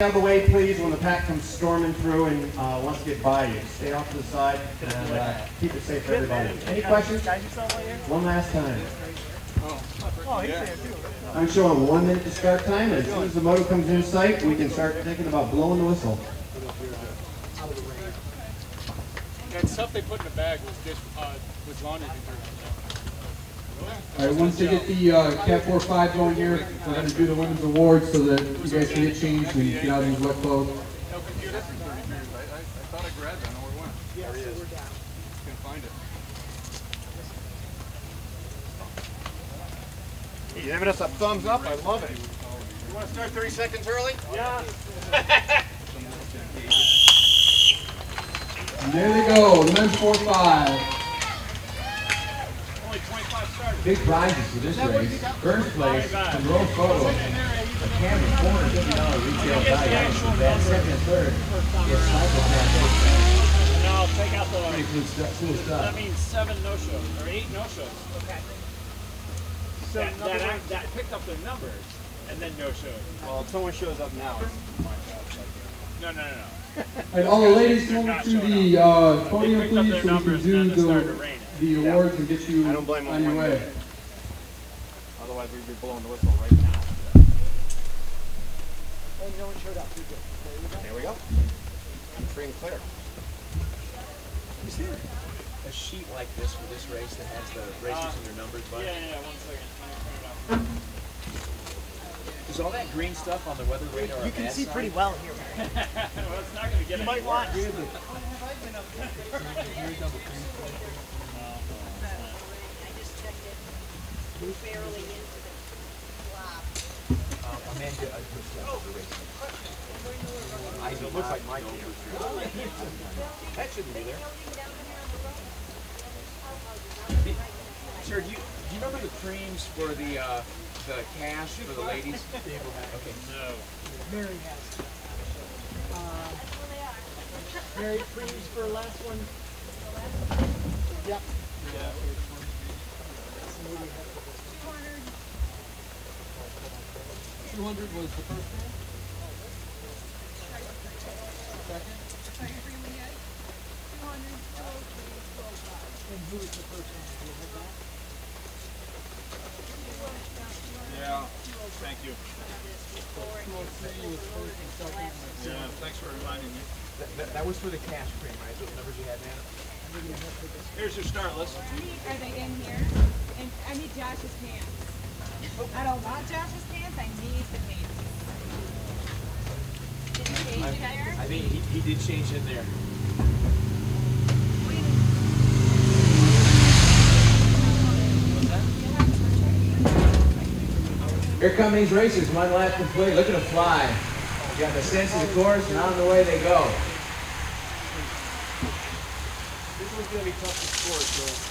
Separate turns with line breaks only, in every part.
Out of the way, please, when the pack comes storming through and wants to get by you. Stay off to the side and keep it safe for everybody. Any questions? One last time. I'm showing 1 minute to start time, and as soon as the motor comes in sight, we can start thinking about blowing the whistle.
That stuff they put in the bag was laundry detergent.
All right, once they get the Cat 4-5 going here, we're going to do the women's awards so that you guys can get changed and get out of these wet clothes.
No computer? I thought I grabbed it. I know where it went. Yeah, there he is. We're down. Can't find it.
You're giving us a thumbs up. I love it. You want to start 30 seconds early?
Yeah.
And there they go, the men's 4-5.
Big prizes for this race. First place, some roll photos. A camera, $450 retail value. That second and third is cycle
And I'll take out the...
pretty cool stuff.
That means 7 no-shows, or 8 no-shows. Okay. So that picked up the numbers, and then no-shows.
Well, if someone shows up now, it's my job.
No.
And all the ladies come to the podium, please, so we can do the awards and get you on your way.
Otherwise, we'd be blowing the whistle right now.
Oh, no one showed up.
There we go. I'm free and clear.
Is there a sheet like this for this race that has the racers and their numbers by it?
Yeah, 1 second.
Is all that green stuff on the weather radar?
You can see pretty well here.
Well, it's not going to get
You might want to.
Barely into the flop.
Amanda,
It looks like my camera.
that shouldn't be there. Sir, do you remember the creams for the cash for the ladies? Okay.
No.
Mary has. Mary, creams for last one. Yep.
Yeah.
200 was the first one? Second?
And who was the first one? Do you have that?
Yeah. Thank you.
203 was first and second.
Yeah, thanks for reminding me.
That was for the cash cream, right? Those numbers you had, man?
Here's your start list.
Are they in here? And I need Josh's pants. I don't want Josh's pants, I need the pants. Did you change it there?
I think he did change in there.
Here come these racers, one lap complete. Look at them fly. You got the sense of the course, and on the way they go.
This one's going to be tough to score, so...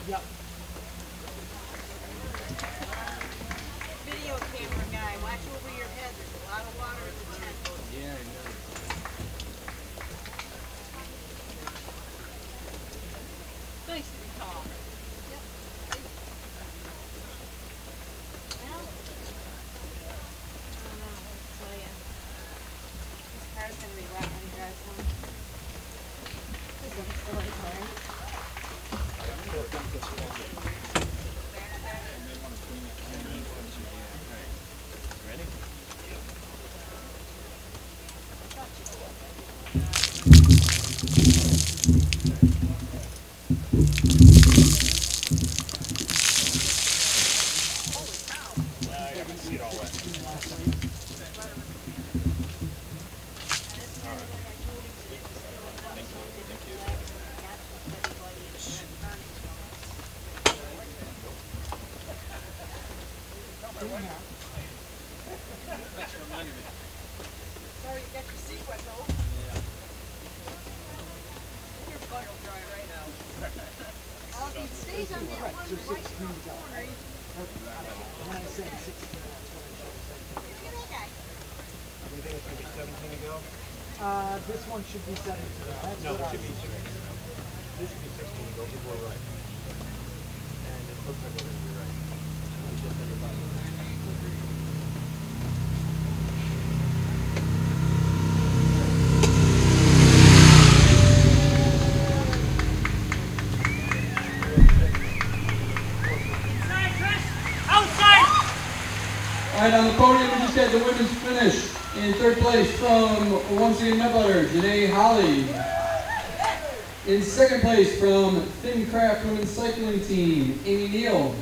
Yep.
Video camera guy, watch over your head, there's a lot of water in the tent.
Yeah, I know.
Nice to be tall. Yep. Well, I don't know, I'll tell ya. This car's gonna be wet when he drives home. This is a story car. Well, if it stays on that one
So
right
16 to go.
corner, you
When I say 16, that's what I'm trying
get that guy.
You think it's going to be 17 to go?
to say. This one should be 17. That's
No,
what
it should be 16. This should be 16 to go. People are right. And it looks like we're going to be right. We just everybody.
All right, on the podium, we just had the women's finish. In third place from once again Nutbutter, Janae Holly. In second place from Thin Craft Women's Cycling Team, Amy Neal.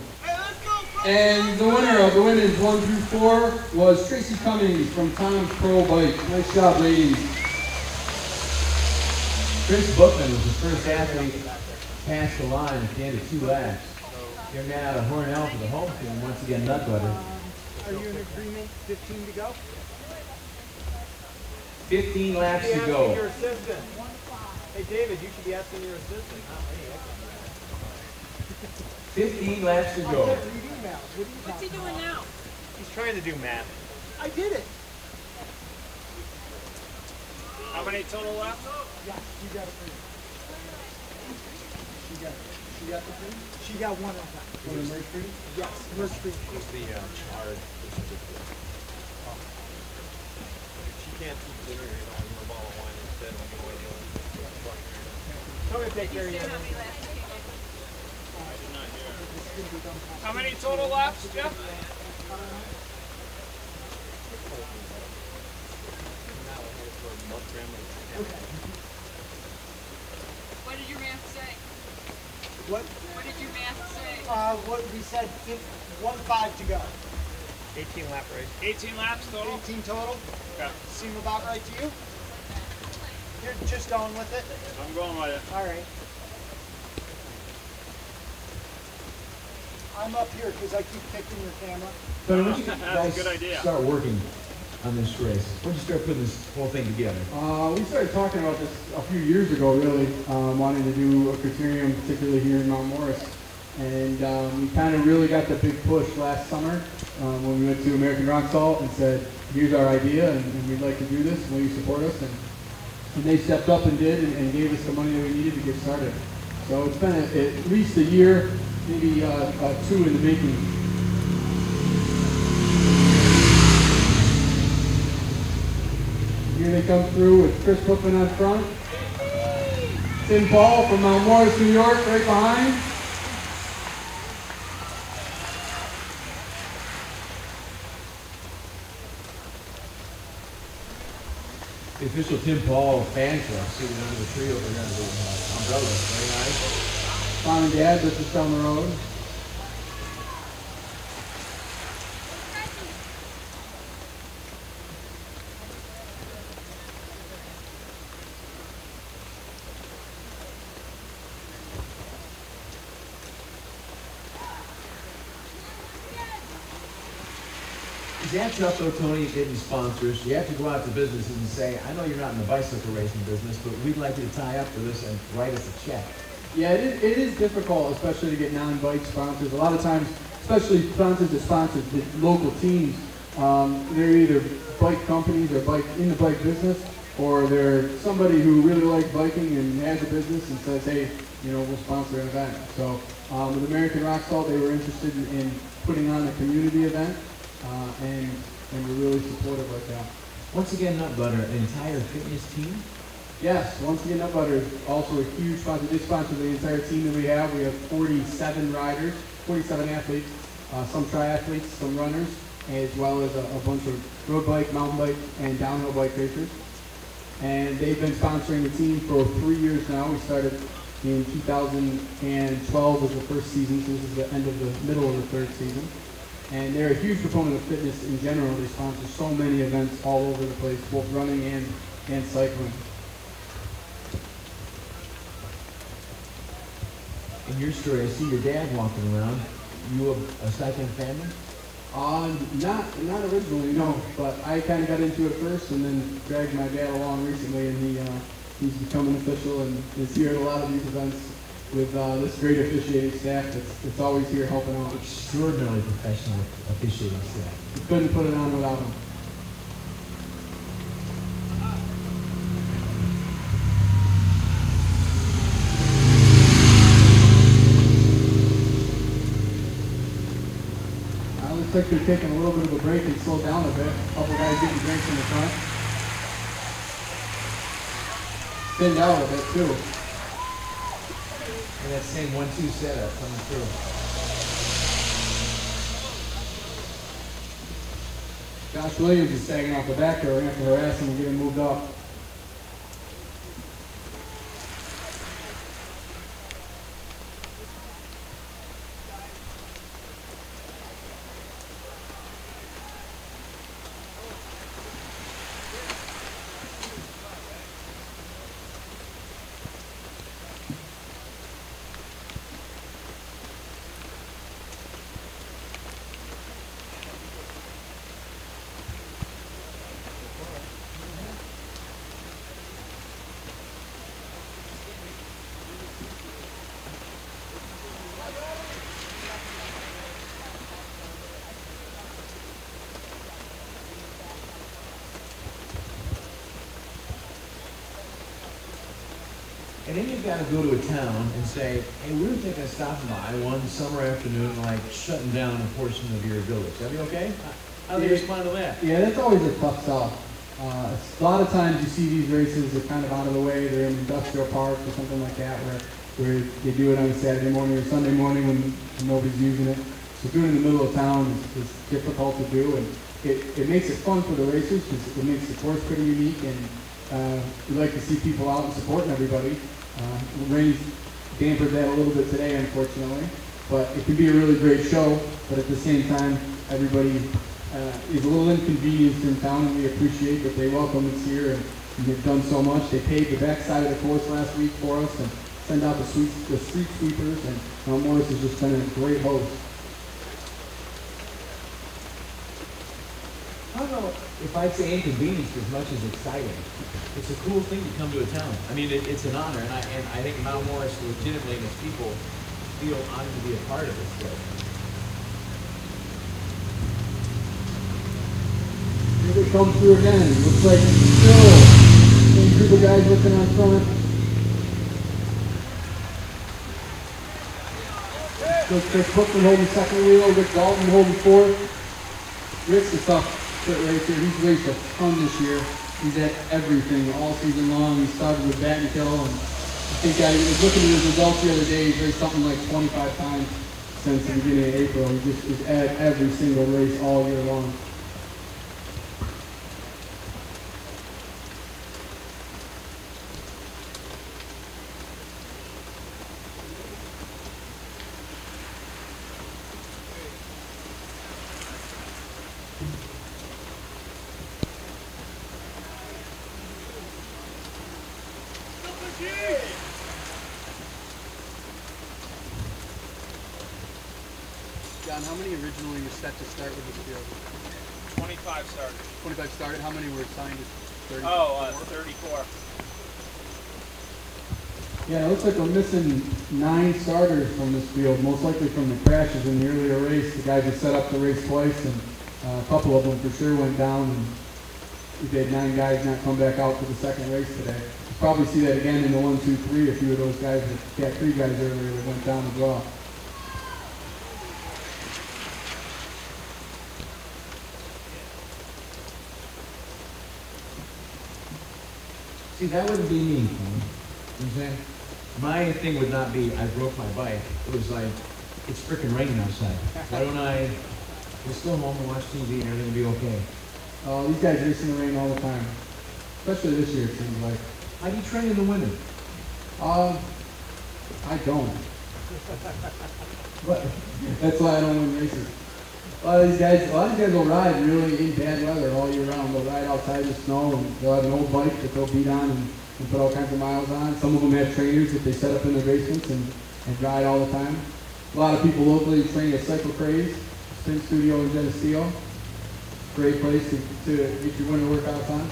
And the winner of the women's 1 through 4 was Tracy Cummings from Tom's Pro Bike. Nice job, ladies.
Chris Bookman was the first athlete past the line at the end of 2 laps. Young man out of Hornell for the home team, once again Nutbutter.
Are you in agreement? 15 to go?
15 laps to
Your
go.
assistant. Hey, David, you should be asking your assistant, not me.
15 laps to
I
go.
can't read emails. What are you
What's he
talking
doing now?
He's trying to do math.
about? I did it.
How many total left?
Yeah, she got it free. She got it. She got the free? She got one of them.
One of Merch Free?
Yes, merch free.
It's the chard. She can't keep dinner, you know, a bottle of wine instead of going to I'm going to take care of you.
How many total laps, Jeff?
What did your math say?
What?
What did your math say?
What we said, 1-5 to go.
18 lap race.
18 laps total?
18 total.
Okay.
Seem about right to you? You're just going with it?
I'm going with it.
All right. I'm up here because I keep picking your camera.
But when you
That's a
guys
good idea.
start working on this race, when did you start putting this whole thing together?
We started talking about this a few years ago, really, wanting to do a criterium, particularly here in Mount Morris. And we kind of really got the big push last summer when we went to American Rock Salt and said, here's our idea, and we'd like to do this, will you support us? And they stepped up and did, and gave us the money that we needed to get started. So it's been at least a year, maybe 2 in the making. Here they come through with Chris Bookman on front. Tim Paul from Mount Morris, New York, right behind.
The official Tim Paul fan club sitting under the tree over there under the umbrella. Very nice.
Mom and Dad, this is down the road.
That's tough though, Tony, getting sponsors. You have to go out to businesses and say, I know you're not in the bicycle racing business, but we'd like you to tie up with us and write us a check.
Yeah, it is difficult, especially to get non-bike sponsors. A lot of times, especially sponsors that sponsor the local teams, they're either bike companies or in the bike business, or they're somebody who really likes biking and has a business and says, hey, we'll sponsor an event. So with American Rock Salt, they were interested in putting on a community event, and we're really supportive like that.
Once again, Nutbutter, an entire fitness team?
Yes, once again, Nutbutter is also a huge sponsor. They sponsor the entire team that we have. We have 47 riders, 47 athletes, some triathletes, some runners, as well as a bunch of road bike, mountain bike, and downhill bike racers. And they've been sponsoring the team for 3 years now. We started in 2012 was the first season, so this is the middle of the third season. And they're a huge proponent of fitness in general. They sponsor so many events all over the place, both running and cycling.
In your story, I see your dad walking around. You a cycling family?
Not originally, no. But I kind of got into it first, and then dragged my dad along recently, and He's become an official and is here at a lot of these events with this great officiating staff that's always here helping out.
Extraordinarily professional officiating staff.
We couldn't put it on without him. Looks like they're taking a little bit of a break and slow down a bit. A couple guys getting drinks in the front. Thinned out a bit too.
And that same 1-2 setup coming through.
Josh Williams is sagging off the back there. We're going to have to harass him and get him moved up.
And then you've got to go to a town and say, hey, we're thinking of stopping by one summer afternoon and like shutting down a portion of your village. That'd be okay? How do you respond to that?
Yeah, that's always a tough sell. A lot of times you see these races are kind of out of the way. They're in industrial park or something like that where they do it on a Saturday morning or Sunday morning when nobody's using it. So doing it in the middle of town is difficult to do, and it makes it fun for the racers because it makes the course pretty unique, and we like to see people out and supporting everybody. Rain's dampered that a little bit today, unfortunately, but it can be a really great show. But at the same time, everybody is a little inconvenienced in town, and we appreciate that they welcome us here, and they've done so much. They paved the backside of the course last week for us and send out the street sweepers, and Mount Morris has just been a great host.
I don't know if I'd say inconvenienced as much as exciting. It's a cool thing to come to a town. I mean, it's an honor, and I think Mount Morris legitimately and its people feel honored to be a part of this place.
Here it comes through again. Looks like still same group of guys looking on front. So Chris Cookman holding second wheel, Rick Dalton holding fourth. Rick's a tough foot racer. He's raced a ton this year. He's at everything all season long. He started with bat and kill, and I think I was looking at his results the other day. He's raced something like 25 times since the beginning of April. He just is at every single race all year long. John, how many originally were set to start with this field?
25 started.
25 started. How many were assigned to 34?
34.
Yeah, it looks like we're missing 9 starters from this field, most likely from the crashes in the earlier race. The guys that set up the race twice, and a couple of them for sure went down, and we had 9 guys not come back out for the second race today. You'll probably see that again in the 1, 2, 3. A few of those guys, we had 3 guys earlier that went down as well.
See, that wouldn't be me, you know what I'm saying? My thing would not be, I broke my bike. It was like, it's freaking raining outside. Why don't I just go home and watch TV and everything will be okay?
These guys race in the rain all the time, especially this year, it seems like.
How do you train in the winter?
I don't. But that's why I don't win races. A lot of these guys will ride really in bad weather all year round. They'll ride outside in the snow, and they'll have an old bike that they'll beat on and put all kinds of miles on. Some of them have trainers that they set up in their basements and ride all the time. A lot of people locally train at Cycle Craze, Spin Studio in Geneseo. Great place to get your winter workouts on.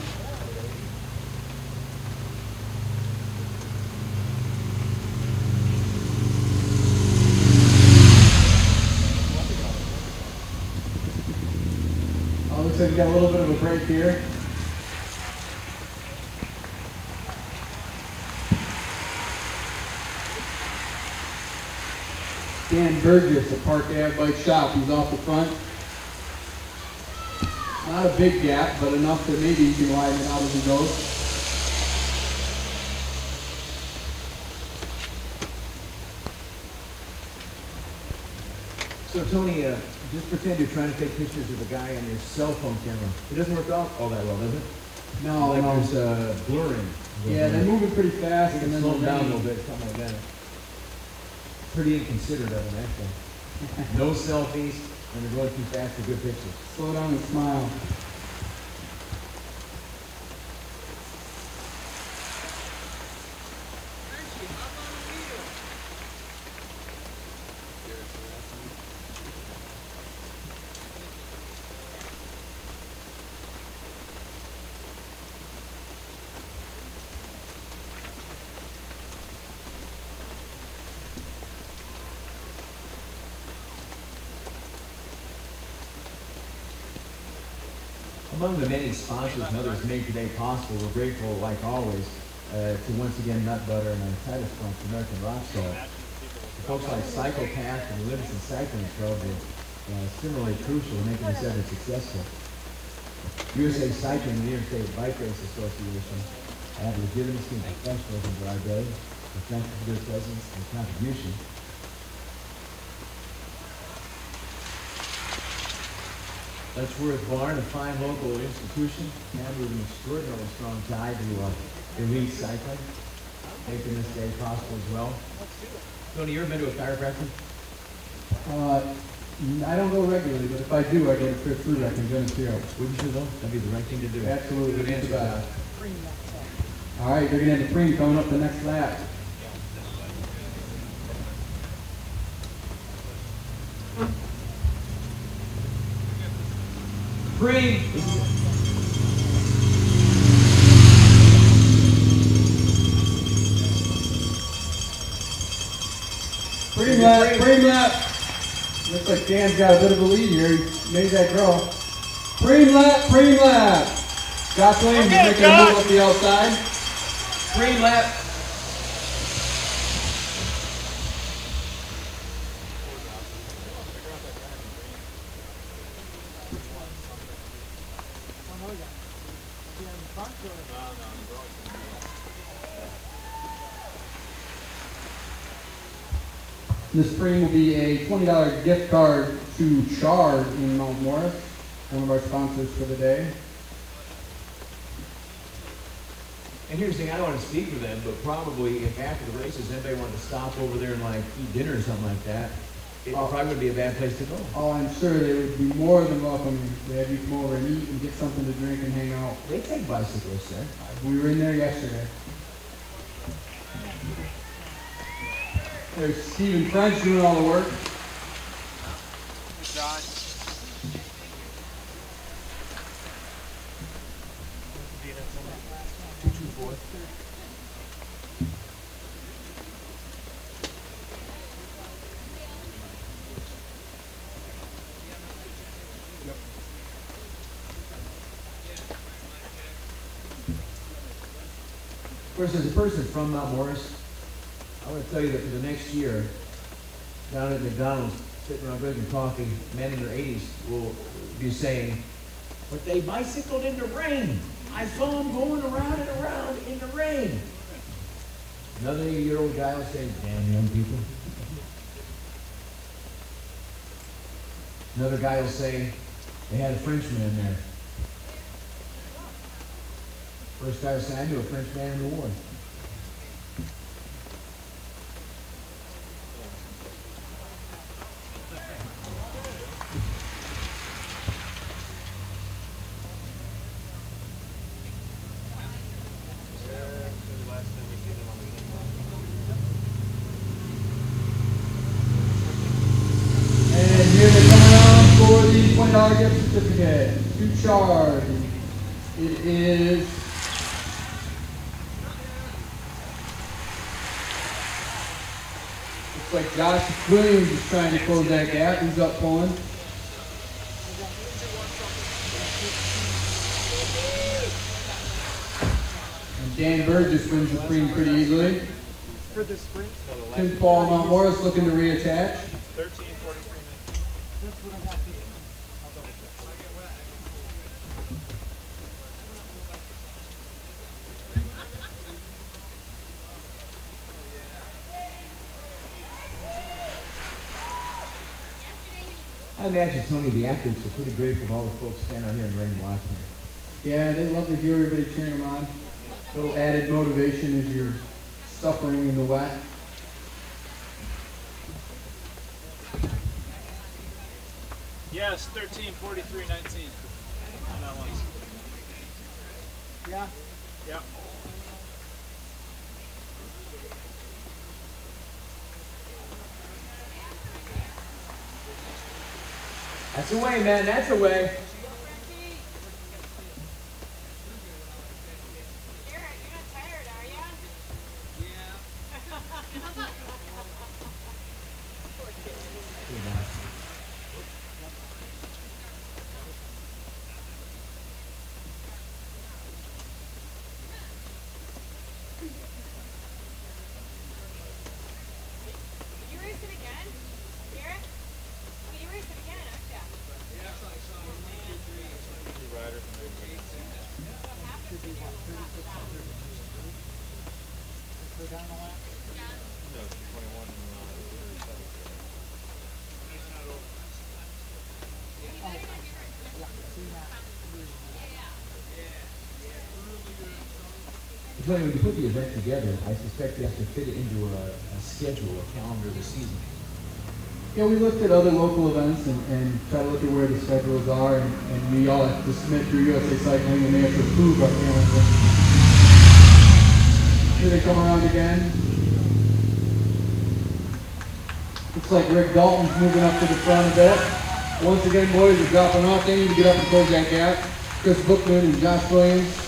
got a little bit of a break here. Dan Burgess at Park Ave Bike Shop. He's off the front. Not a big gap, but enough that maybe he can widen it out as he goes.
So Tony, just pretend you're trying to take pictures of the guy on your cell phone camera. It doesn't work out all that well, does it?
No,
like
no.
there's blurring.
Yeah, they're moving pretty fast,
You
and
can
then
slow them
they'll
down a
rain.
little bit, something like that. Pretty inconsiderate of them, actually. No selfies, and they're going too fast for good pictures.
Slow down and smile.
Among the many sponsors and others made today possible, we're grateful, like always, to once again Nut Butter and our title sponsor, American Rockstar. The folks like Cycle Path and the Livingston Cycling Club were similarly crucial in making this effort successful. USA Cycling and the Interstate Bike Race Association have legitimacy and professionalism for our day. We thank you for their presence and contribution. Letchworth Barn, a fine local institution, and with an extraordinarily strong tie to elite cycling, making this day possible as well. Tony, you ever been to a chiropractor?
I don't go regularly, but if I do, I go to Chris Rudek in Geneseo.
Wouldn't you though? That'd be the right thing to do.
Absolutely.
Good answer. Scott.
All right, they're going to have the Preem coming up the next lap.
Preem.
Preem lap, Preem lap. Looks like Dan's got a bit of a lead here. He made that grow. Preem lap, Preem lap. Josh Lane is making a move up the outside.
Preem lap.
This Preem will be a $20 gift card to Chard in Mount Morris, one of our sponsors for the day.
And here's the thing, I don't want to speak for them, but probably if after the races anybody wanted to stop over there and like eat dinner or something like that, it probably wouldn't be a bad place to go.
Oh, I'm sure they would be more than welcome to have you come over and eat and get something to drink and hang out.
They take bicycles, sir.
We were in there yesterday. There's Stephen French doing all the work.
Good job.
Of course, as a person from Mount Morris, I want to tell you that for the next year, down at McDonald's, sitting around drinking coffee, men in their 80s will be saying, but they bicycled in the rain. I saw them going around and around in the rain. Another 80-year-old guy will say, damn young people. Another guy will say, they had a Frenchman there. First guy will say, I knew a Frenchman in the war.
$20 gift certificate to Chard. It is looks like Josh Williams is trying to close that gap. He's up pulling. Dan Burgess wins the cream pretty easily.
For the sprint.
Tim Paul Mount Morris looking to reattach.
13:43.
That's what I got to do. I'll double check.
I imagine, Tony, the athletes are pretty grateful for all the folks standing out here in the rain watching.
Yeah, they love to hear everybody cheering them on. A little added motivation as you're suffering in the wet.
Yes, 13:43:19. On that one.
Yeah.
Yep.
That's a way, man. That's a way.
Go down the lap.
No, 21.
Tony, when you put the event together, I suspect you have to fit it into a schedule, a calendar of the season.
Yeah, we looked at other local events and try to look at where the schedules are, and we all have to submit through USA Cycling, and they have to approve our calendar. Here they come around again. Looks like Rick Dalton's moving up to the front a bit. Once again, boys are dropping off. They need to get up and close that gap. Chris Bookman and Josh Williams.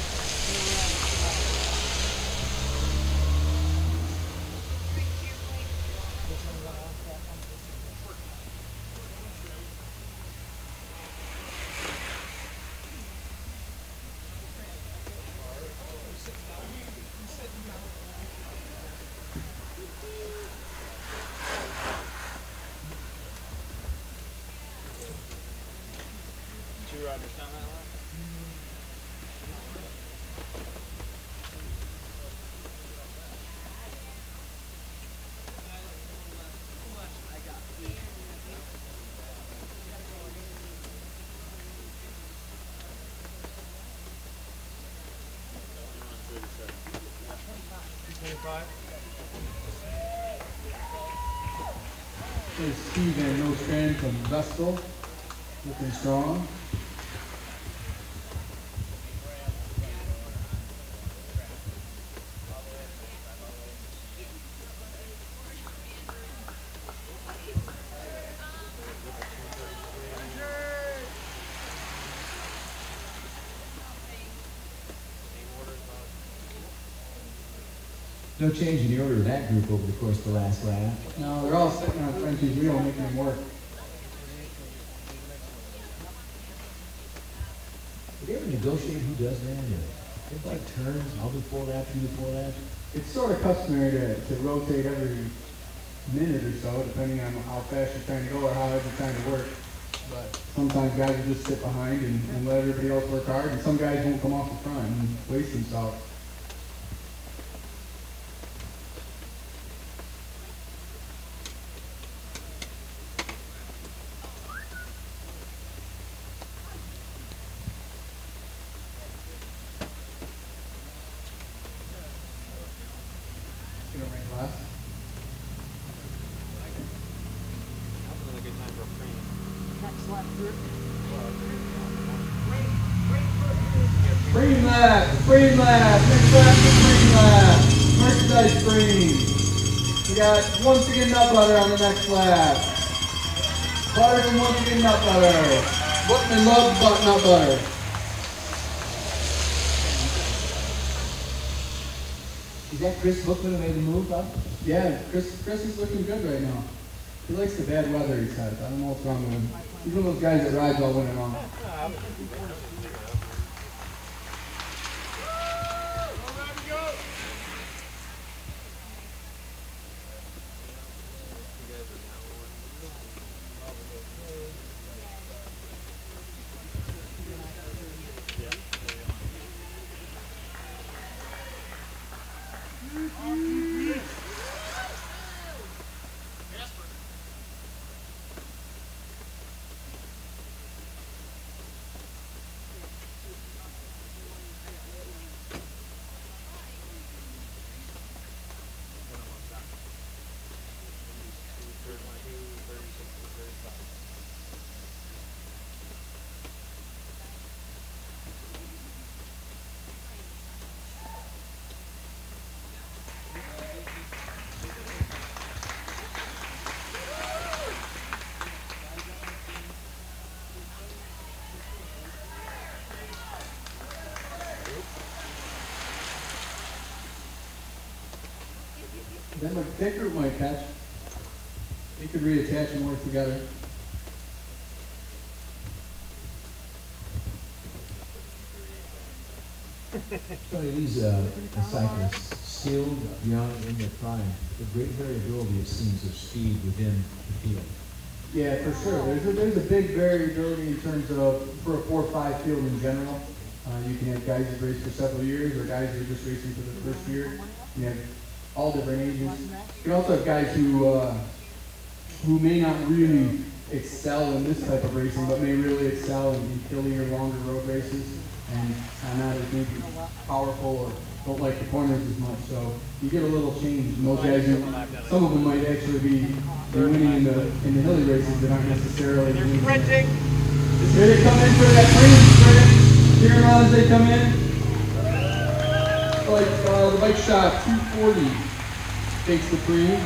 Two riders down that line.
There's Steve Van Nostrand from Vestal, looking strong.
No change in the order of that group over the course of the last lap.
No, they're all sitting on Frenchie's wheel making them work.
Did they ever negotiate who does that? It's like turns, I'll do 4 laps, you do 4 laps.
It's sort of customary to rotate every minute or so, depending on how fast you're trying to go or how hard you're trying to work. But sometimes guys will just sit behind and let everybody else work hard, and some guys won't come off the front and waste themselves. Gonna rain less.
That's a really good time for a frame.
Next lap through.
Green lap, green lap, next lap is green lap. Merchandise green. We got once again nut butter on the next lap. Butter and once again nut butter. Bookman loves nut butter.
Is that Chris Bookman who made the move up?
Yeah, Chris is looking good right now. He likes the bad weather, he says. I don't know what's wrong with him. He's one of those guys that rides all winter long.
Go,
Then my thick group might catch. You could reattach and work together.
Tony, these cyclists, skilled, young, in their prime, the great variability, it seems, of speed within the field.
Yeah, for sure. There's a big variability in terms of, for a 4-5 field in general. You can have guys that race for several years, or guys that are just racing for the first year. You have all different ages. You can also have guys who may not really excel in this type of racing, but may really excel in hillier, longer road races, and are not as maybe powerful or don't like the corners as much. So you get a little change. And those guys, some of them might actually be winning in the hilly races that aren't necessarily winning.
Sprinting.
Here they come in for that premium sprint. Here on as they come in. Like the bike shop 240 takes the premium.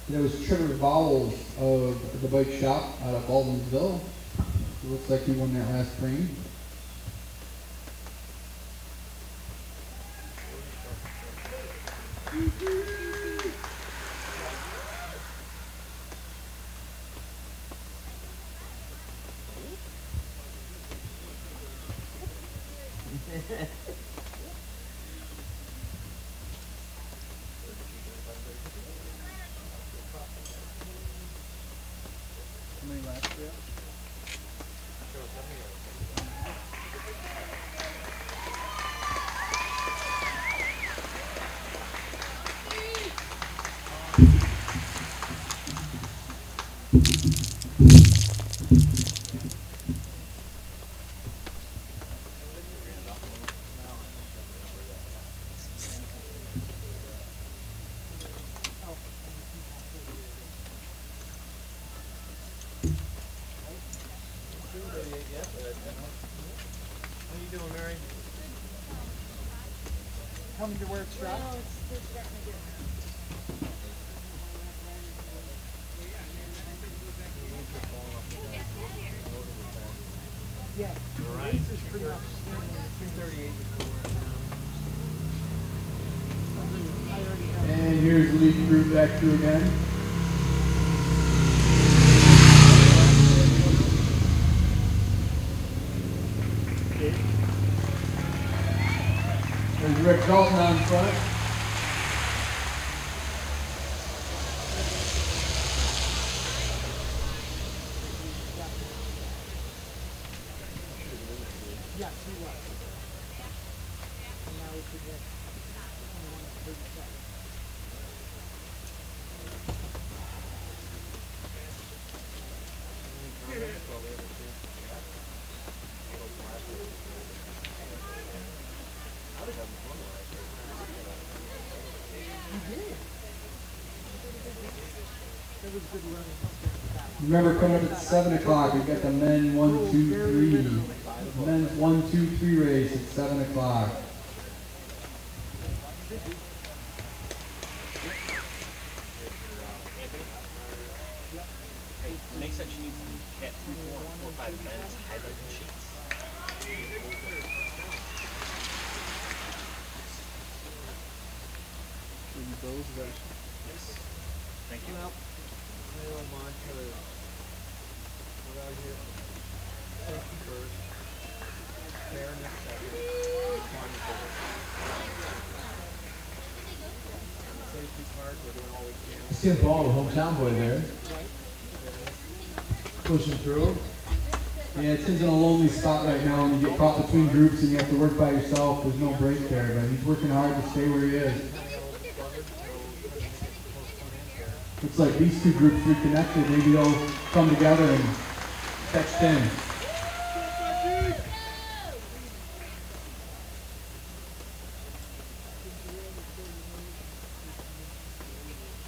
That was Trevor Vowles of the bike shop out of Baldwinsville. It looks like he won that last frame.
Coming to where it's dry? Yeah, the race is pretty much 338.
And here's the lead group back through again. There's Rick Dalton on front.
Yes, he was. And now we should get 37.
Remember, coming up at 7 o'clock, we've got the men 1, 2, 3. Men's 1, 2, 3 race at 7 o'clock.
Make such you need to get 3, 4, 4, 5 minutes highlighting sheets. Thank you.
Tim Paul, the hometown boy there, pushing through.
Yeah, Tim's in a lonely spot right now, and you get caught between groups and you have to work by yourself. There's no break there, but he's working hard to stay where he is. Looks like these two groups reconnected. Maybe they'll come together and catch 10.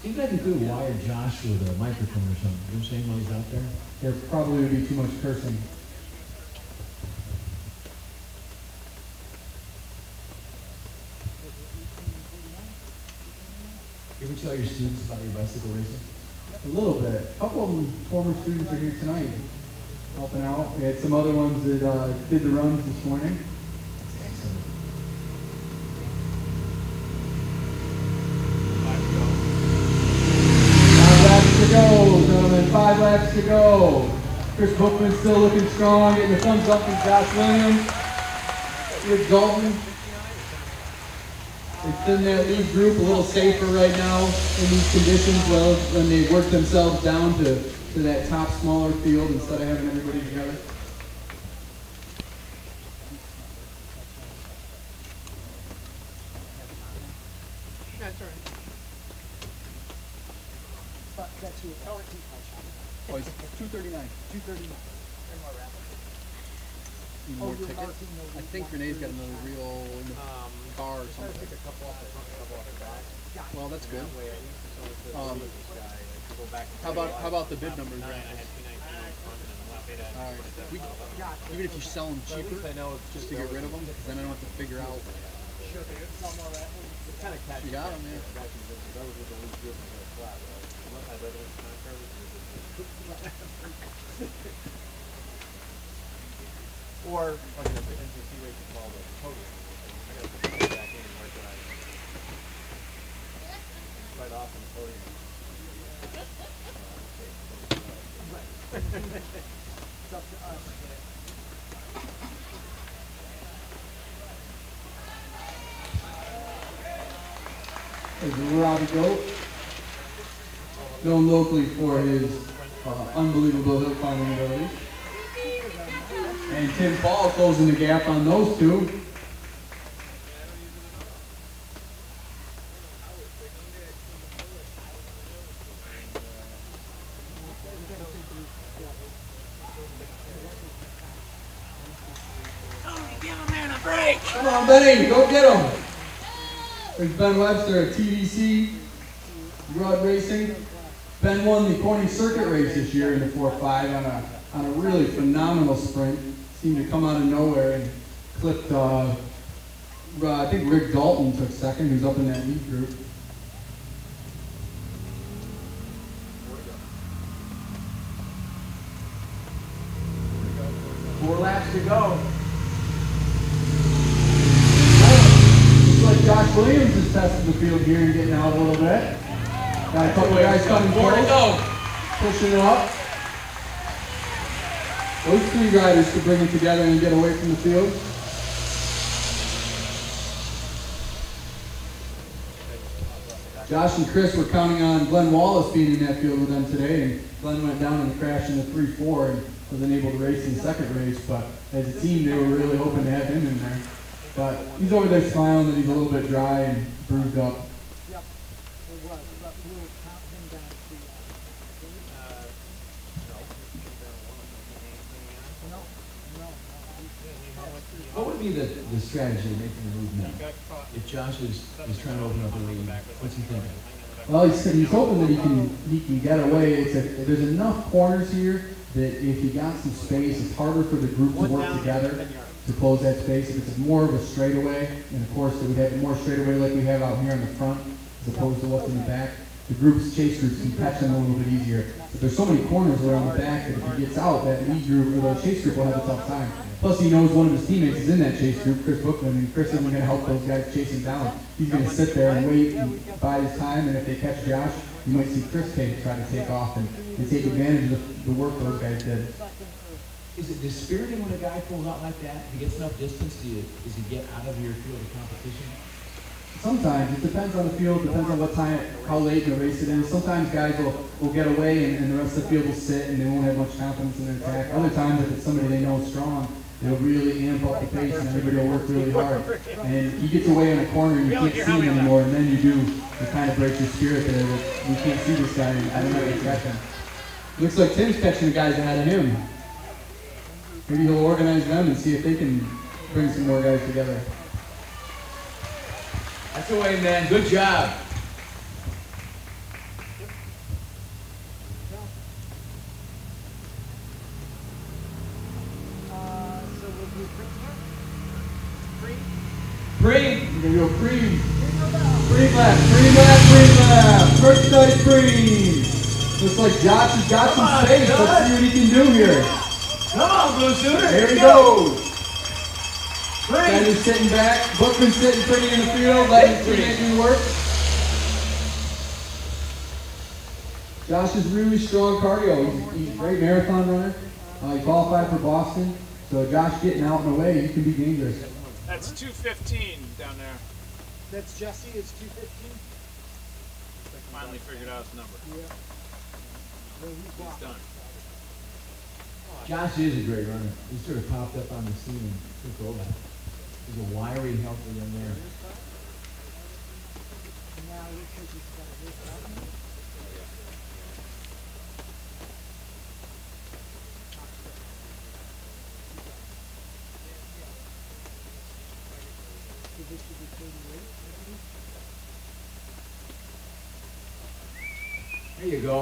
Seems like you could wire Josh with a microphone or something. You know what I'm saying, while he's out there?
There probably would be too much cursing.
You ever tell your students about your bicycle racing?
A little bit. A couple of them, former students are here tonight helping out. We had some other ones that did the runs this morning.
Excellent.
5 laps to go, gentlemen. 5 laps to go. Chris Bookman still looking strong, getting the thumbs up from Josh Williams. Rick Dalton. It's in that lead group a little safer right now in these conditions, well, when they work themselves down to that top smaller field instead of having everybody together.
That's all right. But that's who it's already.
Oh, it's 239.
239.
Need more tickets? I think Renee's got another reel in the car or something. Well, that's good. How about the bid numbers? Even if you sell them cheaper, just to get rid of them, because then I don't have to figure out. You got them, yeah.
Or like an NCC way to call the podium. I gotta put the back in right there. Right off on the podium.
It's up to us.
There's Robbie Goat, known locally for his unbelievable hill climbing abilities. And Tim Paul closing the gap on those two. Come on, Benny, go get him. There's Ben Webster at TDC, Rod Racing. Ben won the Corning Circuit race this year in the 4.5 on a really phenomenal sprint. Seemed to come out of nowhere and clipped, I think Rick Dalton took second, who's up in that lead group. Four laps to go. Looks like Josh Williams is testing the field here and getting out a little bit. Got a couple of guys coming close, pushing it up. Those three riders could bring it together and get away from the field. Josh and Chris were counting on Glenn Wallace being in that field with them today, and Glenn went down and crashed in the 3-4 and was unable to race in the second race, but as a team they were really hoping to have him in there. But he's over there smiling that he's a little bit dry and bruised up.
Yep, it was. But we'll count him down to
What would be the strategy of making the move now? If Josh is trying to open up the lead, what's he thinking?
Well, he's hoping that he can get away. There's enough corners here that if he got some space, it's harder for the group to work together to close that space. If it's more of a straigaway, and of course, we have more straightaway like we have out here in the front, as opposed to what's in the back, the chase groups can catch them a little bit easier. But there's so many corners around the back that if he gets out, that lead group or the chase group will have a tough time. Plus, he knows one of his teammates is in that chase group, Chris Bookman, and Chris isn't going to help those guys chase him down. He's going to sit there and wait and bide his time, and if they catch Josh, you might see Chris try to take off and take advantage of the work those guys did.
Is it dispiriting when a guy pulls out like that? If he gets enough distance, does he get out of your field of competition?
Sometimes. It depends on the field, depends on what time, how late in the race it is. Sometimes guys will get away and the rest of the field will sit and they won't have much confidence in their attack. Other times, if it's somebody they know is strong, It'll really amp up the pace and everybody will work really hard. And he gets away in a corner and you can't see him anymore, and then you do, it kind of breaks your spirit that we can't see this guy and I don't know what to catch him. Looks like Tim's catching the guys ahead of him. Maybe he'll organize them and see if they can bring some more guys together.
That's the way, man. Good job.
So we'll do cream.
We're gonna go cream. Cream left. First study cream. Looks like Josh has got some space. Let's see what he can do here.
Come on, Blue Suitor.
There he goes. Guys are sitting back. Bookman's sitting pretty in the field, letting his teammates do work. Josh is really strong cardio. He's a great marathon runner. He qualified for Boston. So Josh getting out and away, he can be dangerous.
That's 2:15 down there.
That's Jesse, it's 2:15.
Finally figured out his number.
Yeah. Well, he's
He's done.
Josh is a great runner. He sort of popped up on the scene and took over. He's a wiry, healthy young man.
Now it looks like he's got a big problem. So this should be 38, maybe?
There you go.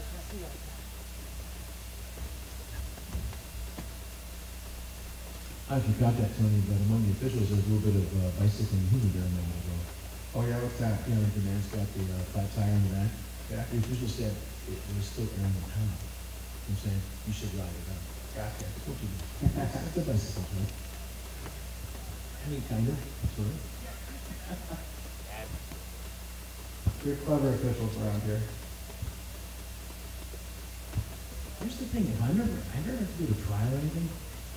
Jesse, right
I forgot that, Tony, but among the officials, there's a little bit of bicycling humor during that as well.
Oh yeah, what's that?
You know, the man's got the flat tire on the back.
Yeah.
The official said it was still air on the top. I'm saying, you should ride it out.
Gotcha.
That's what you do. It's a bicycle, right? I mean, kind of, sort of.
Good, clever officials around here.
Here's the thing, if I never have to do a trial or anything,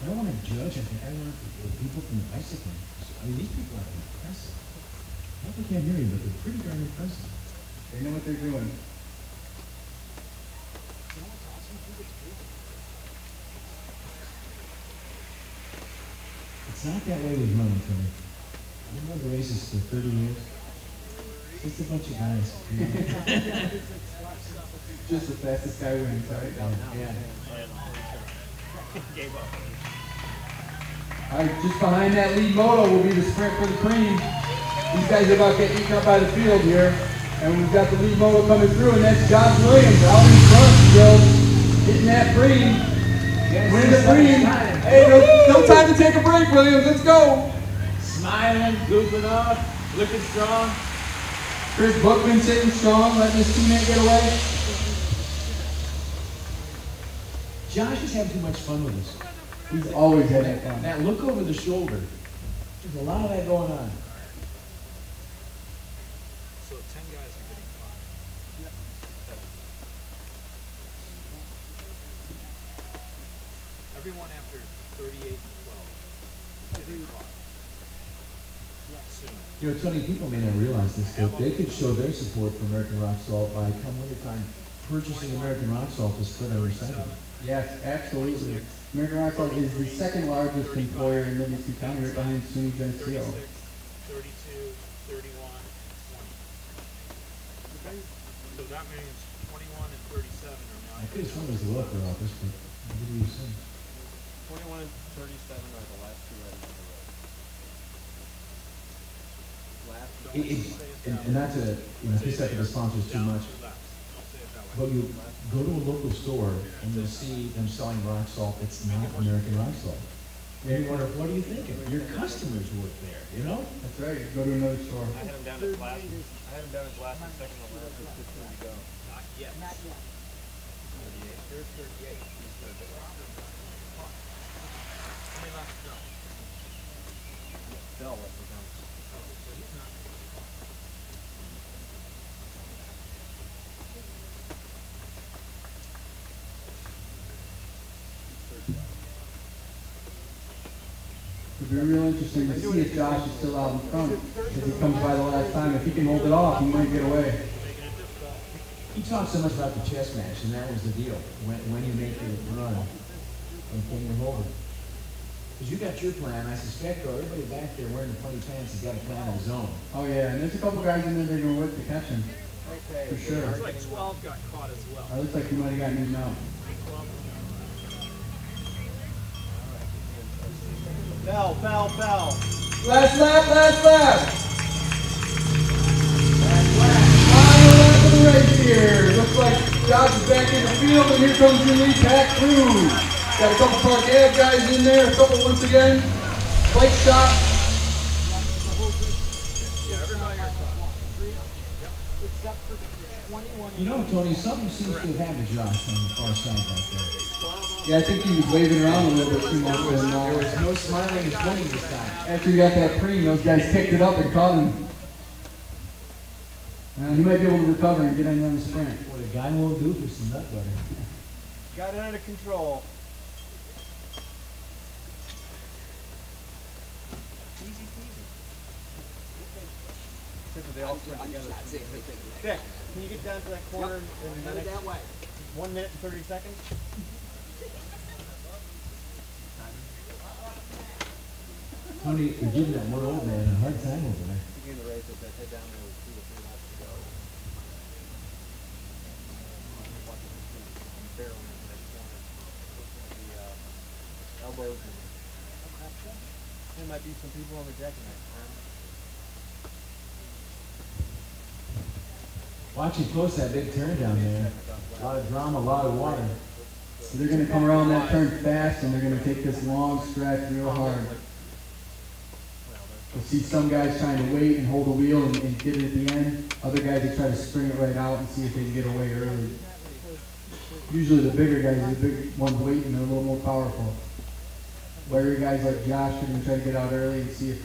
I don't want to judge. I want the people from the bicycling. I mean, these people are impressive. I hope they can't hear you, but they're pretty darn impressive.
They know what they're doing.
It's not that way with running, Tony. I've been running races for 30 years. It's just a bunch of guys.
Just the fastest guy wins, right?
Yeah.
Gave up.
All right, just behind that lead moto will be the sprint for the cream. These guys are about getting eaten up by the field here. And we've got the lead moto coming through, and that's Josh Williams out in front still, getting that cream. Winning the cream. Hey, no time to take a break, Williams. Let's go.
Smiling, goofing off, looking strong.
Chris Bookman sitting strong, letting his teammate get away.
Josh is having too much fun with us.
He's always had that fun.
That look over the shoulder. There's a lot of that going on.
So 10 guys are getting caught. Everyone after 38 and 12 getting caught. Soon.
You know, Tony, people may not realize this, but they could show their support for American Rock Salt by come wintertime purchasing American Rock Salt to split on recycling.
Yes, absolutely. American Rock Salt is the second largest employer in Livingston County, right behind SUNY Genesee.
32, 31, 20. So that means 21 and 37 are now.
I could have sworn it was the welfare office, but what do you say?
21 and 37 are the last two items on the road.
And not to, piss up the sponsors too much, but you go to a local store and you'll see them selling rock salt that's not American rock salt. And you wonder, what are you thinking? Your customers work there, you know?
That's right. Go to another store.
I had him down as last. I had him down as last and second on last with 15 to go.
Not yet.
Not yet.
38. Here's 38. He's 38.
How many left to go?
Bill, let's go.
So he's not.
It'll be real interesting to see if Josh is still out in front. If he comes by the last time, if he can hold it off, he might get away.
He talked so much about the chess match, and that was the deal. When you make your run, and can you hold it? Because you got your plan. I suspect, though, everybody back there wearing the funny pants has got a plan of his own.
Oh yeah, and there's a couple guys in there that are going to whip the catch him. For sure.
Looks like 12 got caught as well.
It looks like he might have gotten him out.
Bell, bell, bell.
Last lap, last lap. Final lap of the race here. Looks like Josh is back in the field, and here comes your lead pack crew. Got a couple Park Ave guys in there, a couple once again. Bike shop.
You know, Tony, something seems to have happened to Josh on the far side back there.
Yeah, I think he was waving around a little bit too much.
There was no smiling and pointing this time.
After he got that cream, those guys picked it up and caught him. He might be able to recover and get in on the sprint.
What a guy won't do for some nut butter.
Got it under control. Easy peasy. They all sprint together. Dick, can you get down to that corner in the next 1 minute and 30 seconds?
Tony, you're giving that one old man a hard time over there.
Begin the race as they head down there with 2 or 3 laps to go. Barreling into that corner. Looking at the elbows. There might be some people on the deck in that corner.
Watching close that big turn down there. A lot of drama, a lot of water.
So they're going to come around that turn fast, and they're going to take this long stretch real hard. You'll see some guys trying to wait and hold the wheel and get it at the end. Other guys that try to spring it right out and see if they can get away early. Usually the bigger guys, the big ones waiting, they're a little more powerful. Larger guys like Josh are going to try to get out early and see if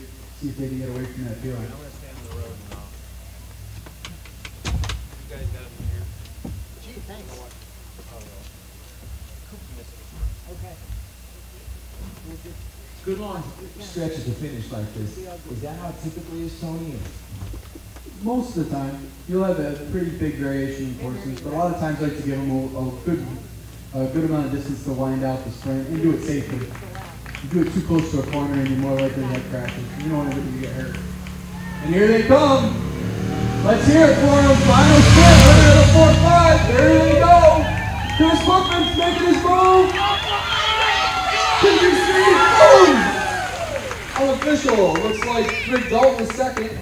they can get away from that field.
I'm going to stand on the road and you guys got him in here.
Gee, thanks. Okay.
Good long stretches to finish like this. Is that how it typically is, Tony?
Most of the time, you'll have a pretty big variation in courses, but a lot of times I like to give them a good amount of distance to wind out the sprint and do it safely. You do it too close to a corner and you're more likely to have crashes. You don't want everybody to get hurt. And here they come. Let's hear it for them. Final sprint, winner of the 4-5. There they go. Chris Bookman's making his move. Can you see? Boom! Unofficial. Looks like Rick Dalton is second.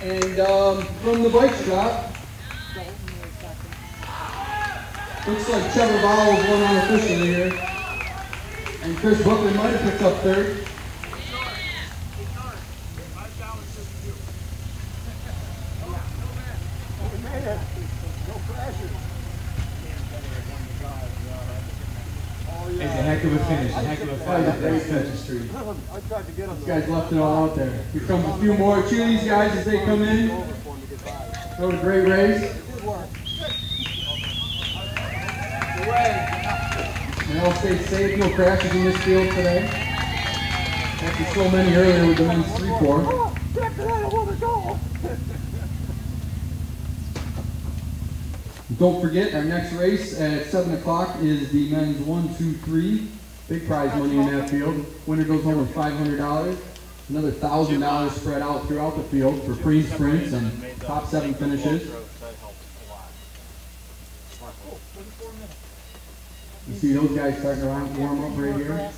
And from the bike shop, looks like Trevor Bowles won unofficially here. And Chris Bookman might have picked up third.
It's a heck of a finish, a heck of a fight up that Country Street.
I tried to get them.
These guys left it all out there. Here comes a few more. Cheer these guys as they come in. Rode a great race. And all stay safe. No crashes in this field today. After so many earlier with the men's 3-4. Don't forget, our next race at 7 o'clock is the men's 1-2-3. Big prize money in that field. Winner goes home with $500. Another $1,000 spread out throughout the field for pre-sprints and top 7 finishes. You see those guys starting to warm up right here.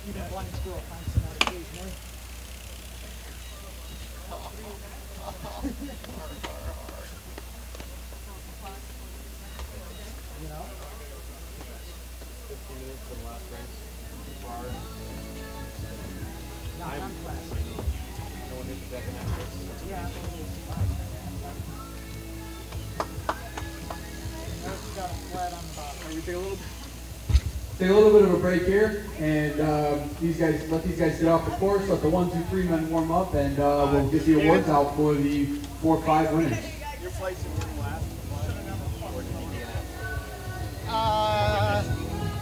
Even blind squirrel finds some out occasionally. You know?
15 minutes for the last race. Bars.
Not on class.
No one hit the deck in that race.
Yeah. Notice you got a flat on the bottom.
Take a little bit of a break here, and let these guys get off the course. Let the 1-2-3 men warm up, and we'll get the awards out for the 4-5 winners.
Your place in last.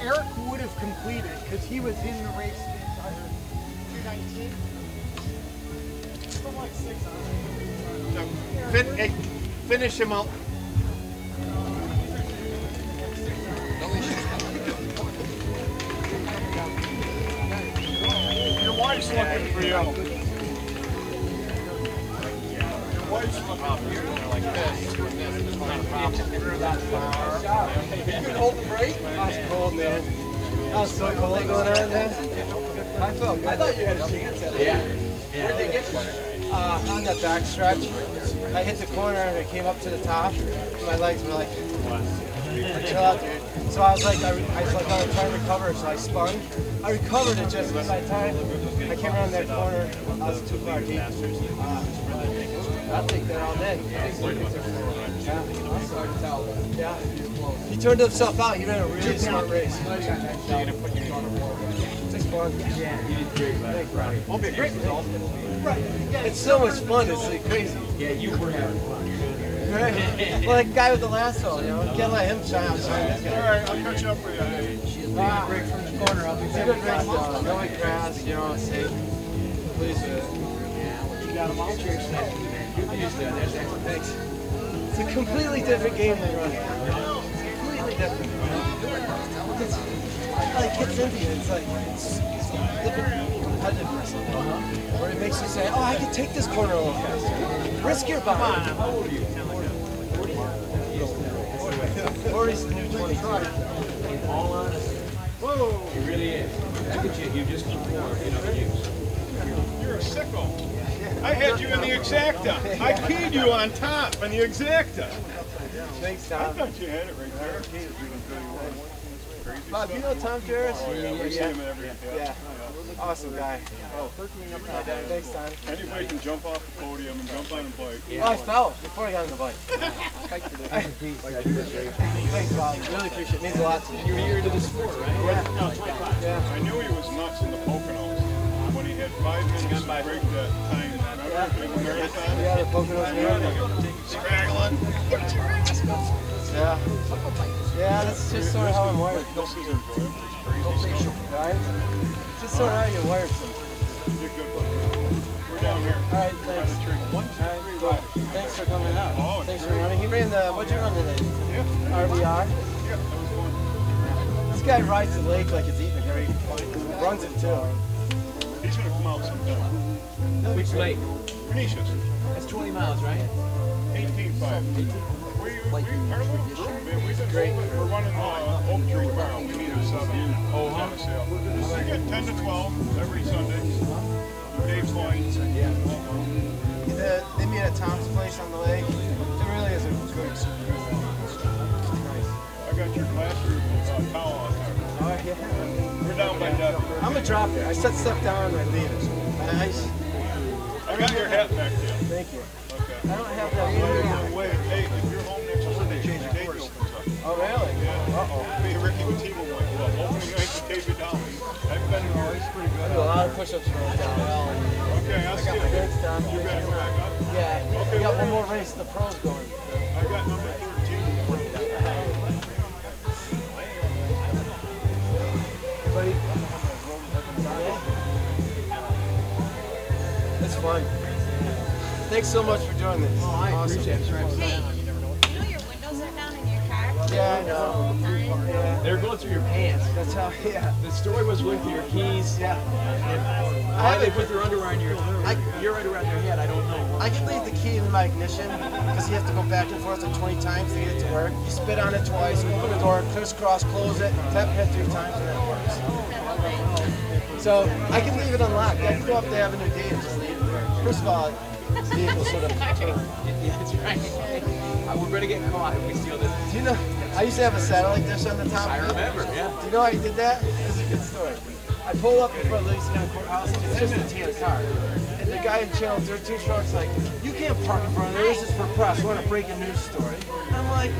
Eric would have completed because he was in the race the entire 219.
Hey, finish him out.
Your wife's looking for you. Your wife's looking for you like this. It's not a problem.
You can hold the brake?
That's cold, man. That was so cold going on there. I felt good.
I thought you had a chance at it.
Yeah.
Where did they get you?
On that back stretch, I hit the corner and I came up to the top. My legs were like, chill out, dude. So I was like, I was like, I was trying to recover, so I spun. I recovered it just in my time. I came around that corner. I was too far deep. I'll take that all day. Yeah, I'm sorry to tell. Yeah. He turned himself out. He ran a really smart race. It's fun.
Yeah, you did great, buddy.
Thanks, Ronnie.
Won't be a great result. Right.
It's so much fun. It's like crazy.
Yeah, you were having fun.
Right? Well, that guy with the lasso, you know, you can't let him shine out.
All right, I'll catch up with you.
Break from the corner. I'll be back. Good race, though. No one crash, you know, safe. Please,
You got them all church now. You're used to that.
thanks. It's a completely different game than running. Completely different. It gets into you. It's like, it's different competitiveness. Where it makes you say, oh, I can take this corner a little faster. Risk your body.
How old are you?
40's the new 22.
In all honesty. Whoa! It really is. Look at you. You just keep forward. You know,
You're a sicko. I had you in the exacta. I keyed you on top in the exacta.
Thanks,
I
Tom.
thought you had it right there.
Bob, you know Tom Ferris?
Yeah, we see him every day.
Yeah. Awesome guy. Thanks, Tom.
Anybody can jump off the podium and jump on a bike.
Oh, I fell before I got on the bike. Thanks, Bob. Really appreciate it. It means a lot to me.
you're here to the sport, right?
Yeah. Yeah.
I knew he was nuts in the Poconos when he had 5 minutes to break that time. Remember the marathon?
Yeah, the Poconos Marathon.
Straggling.
Yeah. Yeah, that's just sort of how I'm wired.
This is enjoyable. It's crazy stuff.
Right? Just sort of how you're wired.
You're good, buddy. We're down here.
All right,
By
thanks.
the tree. 1, 2, 3, right.
Thanks for coming out.
Oh,
Thanks for running. He ran the, what'd you run today?
Yeah.
RBR?
Yeah, that was fun.
This guy rides the lake like it's eating a grape. Runs it too.
He's going to come out sometime.
Which lake?
Canisius.
That's 20 miles, right?
18.5. We've been great. We're running Oak Tree tomorrow. We need a 7. Oh, huh? We get 10 to 12 every Sunday. Dave's Point.
Yeah. They meet at Tom's place on the lake. It really is a good
I got your classroom towel on there.
Oh, yeah.
We're down by Debbie.
I'm gonna drop it. I set stuff down and I leave it. Nice.
I got your hat back there.
Thank you.
Okay.
I don't have that.
Wait, hey, if you're home next Sunday, change your date opens up.
Oh, really?
Yeah.
Uh-oh.
Me and Ricky Matimo went, well, opening night to David down. I've been here. It's pretty
I
good.
do a lot of push-ups for a while.
Okay, I'll see you.
Thanks, Tom.
You better come back up.
Yeah.
Okay,
We got
we're
one more race. The pros going.
I got number 13.
Everybody? It's fun. Thanks so much for doing this.
Oh, I appreciate it.
Hey, you know your windows are down in your car?
Yeah, I know.
All the time.
Yeah.
They're going through your pants.
That's how, yeah.
The story was going through your keys.
Yeah.
Why they put their underwear on your underwear on your head, I don't know.
I can leave the key in my ignition because you have to go back and forth like 20 times to get it to work. You spit on it twice, open the door, crisscross, close it, tap it 3 times, and then it works. So I can leave it unlocked. I can go up to Avenue D and just leave it there. First of all, this vehicle's sort of.
Yeah, that's right. We're going to get caught if we steal this.
Do you know? I used to have a satellite dish on the top.
I remember, yeah.
Do you know how you did that? This is a good story. I pull up in front of Louisiana Courthouse. It's just a tin car. And the guy in channel 13 truck's like, you can't park in front of there. This is for press. We're on a breaking news story. And I'm like,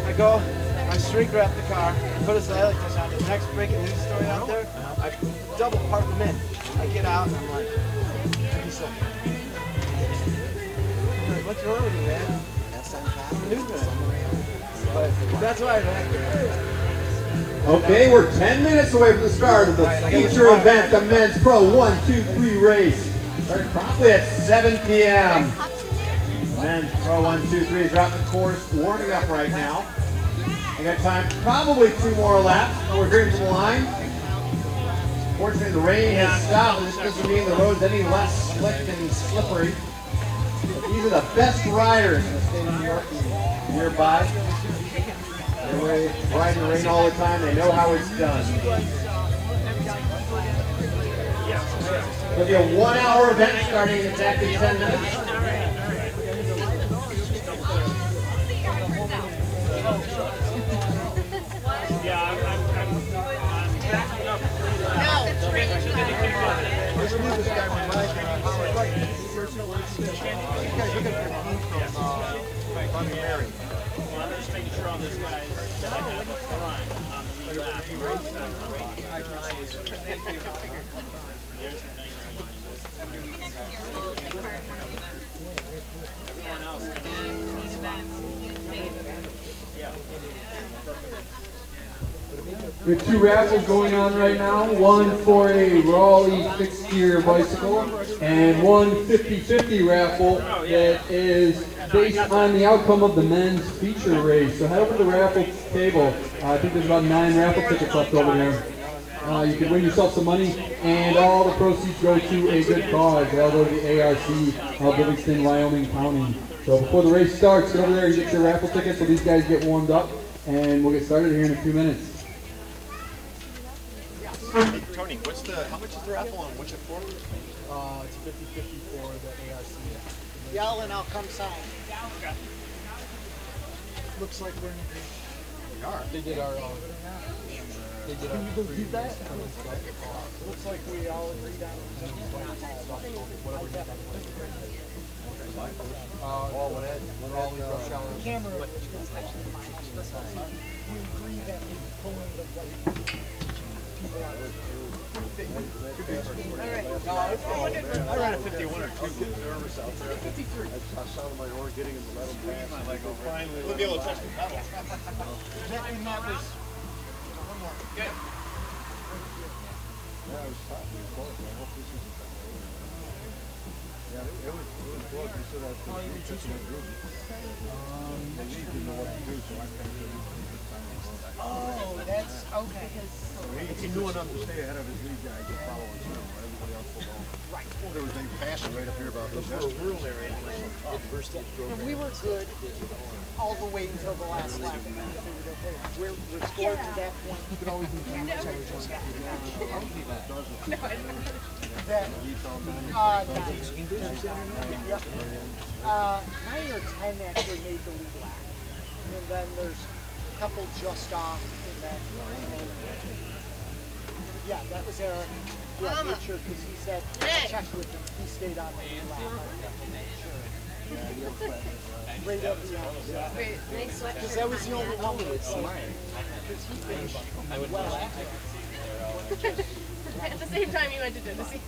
I go, I shrink wrap the car, put a satellite dish on the next breaking news story out there. I double park them in. I get out and I'm like, he's like, what's wrong with you, man? But that's why I'm active.
Okay, we're 10 minutes away from the start of the feature event, the Men's Pro 1, 2, 3 race. Start promptly at 7 p.m. Men's Pro 1, 2, 3 is out the course, warming up right now. We got time, probably 2 more laps. We're hearing from the line. Fortunately, the rain has stopped. This doesn't mean the road's any less slick and slippery. But these are the best riders in the state of New York and nearby. They're riding the rain all the time. They know how it's done. It'll be a 1-hour event starting in exactly 10 minutes.
I'm just making sure all those guys that I have up front on the lap.
We have 2 raffles going on right now, one for a Raleigh fixed gear bicycle and one 50-50 raffle that is based on the outcome of the men's feature race. So head over to the raffle table. I think there's about 9 raffle tickets left over there. You can win yourself some money, and all the proceeds go to a good cause. They'll go to the ARC of Livingston, Wyoming County. So before the race starts, get over there and get your raffle tickets so these guys get warmed up, and we'll get started here in a few minutes.
Hey, Tony, how much is the raffle and what's it for?
It's 50-50 for the ARC.
Yell and I'll come sign.
Looks like we're in agreement.
We are.
They did our Can you believe that? Looks like we all agreed on whatever you camera. We agree that we pull in the right people out.
I ran a 51 or 2. Nervous out there. 53. I saw my oar getting in the metal blast. Finally, we'll be able to touch the pedal.
And that was one more. Good.
Yeah, I was talking to close. I hope this isn't that way. Yeah, it was close. We said I was going to be touching my group. They need to know what to do, so I can't do it.
Oh, that's okay.
He knew enough to stay ahead of his lead guy to follow his rhythm, but everybody else was on. Right. There was a passing right up here about this.
rural area. And we were good all the way until the last lap. We're scored to that point. You could always do that. 9 or 10 actually made the lead lap. And then there's a couple just off in that. Yeah, that was Eric. Yeah, made sure because he said, I checked with him, he stayed on the lead lap. Right up the end. Because that was the only one that would see. Because he finished well after.
At the same time you went to Genesee.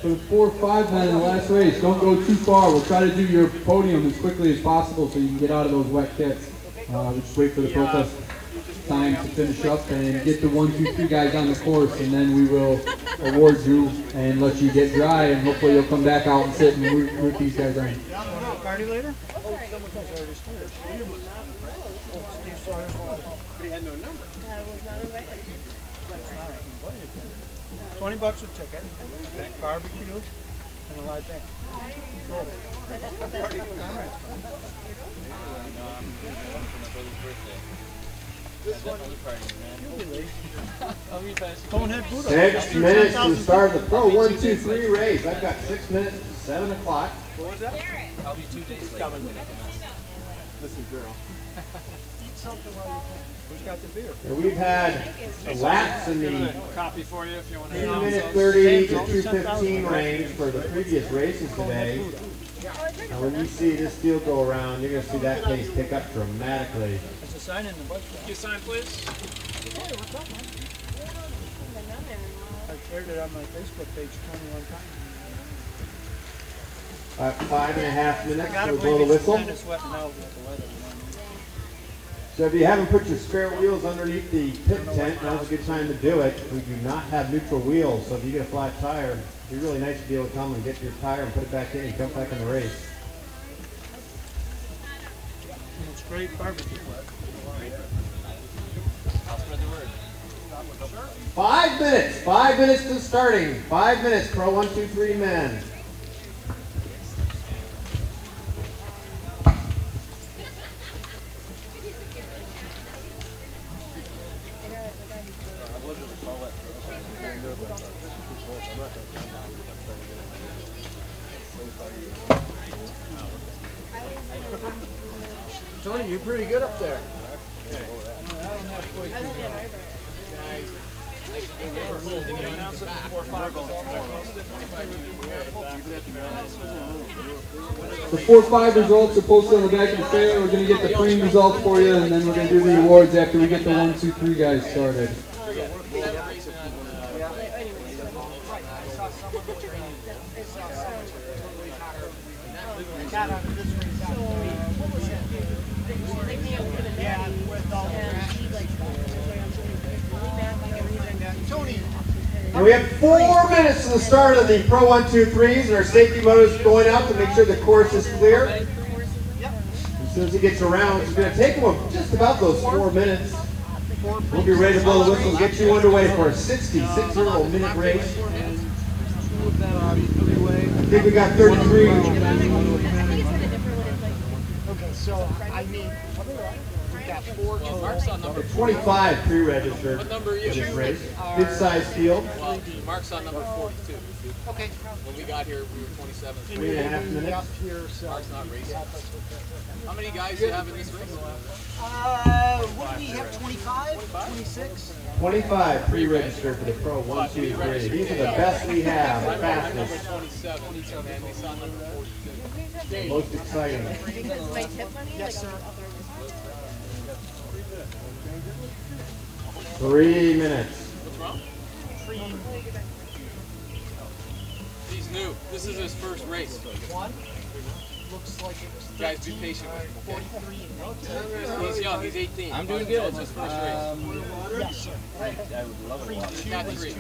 For the 4 or 5 men in the last race, don't go too far. We'll try to do your podium as quickly as possible so you can get out of those wet kits. We'll just wait for the protest time to finish up and get the 1, 2, 3 guys on the course, and then we will award you and let you get dry, and hopefully you'll come back out and sit and root these guys on.
Party later?
He had no number.
$20 a ticket, barbecue, and a live band. Bonehead Buddha.
6 minutes to start the Pro 1, 2, 3 race. I've got 6 minutes to 7 o'clock.
What was that?
I'll be 2 days late.
Listen, girl.
Eat something while you can. Who's got the beer?
And we've had laps in the
Copy for you if you want to.
2-minute 30 to 2:15 range for the previous races today. And when you see this field go around, you're going to see that pace pick up dramatically.
There's a sign in the bus.
Can you sign, please?
Hey, what's up, man? I shared it on my Facebook page 21 times.
5.5 minutes
I gotta
to blow the
believe it's
whistle.
kind of sweating out with the weather.
So if you haven't put your spare wheels underneath the pit tent, now's a good time to do it. We do not have neutral wheels, so if you get a flat tire, it'd be really nice to be able to come and get your tire and put it back in and jump back in the race.
It's great barbecue.
I'll spread the word.
5 minutes. 5 minutes to starting. 5 minutes, Pro 1, 2, 3 men.
Tony, you're pretty good up there.
The 4-5 results are posted on the back of the trailer. We're going to get the frame results for you, and then we're going to do the awards after we get the 1, 2, 3 guys started.
And we have 4 minutes to the start of the Pro 1, 2, 3s, and our safety motor is going out to make sure the course is clear. As soon as he gets around, it's going to take him just about those 4 minutes. We'll be ready to blow the whistle and get you underway for a 60-minute race. I think we got 33.
Okay, so I mean, we got 4
Mark's on number
25 pre-registered
What number are you?
for this race. Mid-sized field.
Well, Mark's on number 42.
Okay.
When we got here, we were 27.
3.5 minutes.
Up here, so.
Mark's not racing. How many guys do you have in this race?
What do we have? 25? 26?
25 pre-registered for the Pro 1, 2, 3. These are the best we have, the fastest.
27. And we saw number 42.
Most exciting.
Yes, sir.
3 minutes.
What's wrong? He's new. This is his first race.
One. Looks like it was
Guys, be patient with him, okay?
43.
He's young. He's 18.
I'm doing good.
It's his first race.
Yes, sir.
I would love it.
Got 3.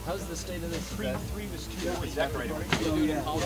How's the state of this?
Pre 3 was 2.
He's decorated. You'll do it in college.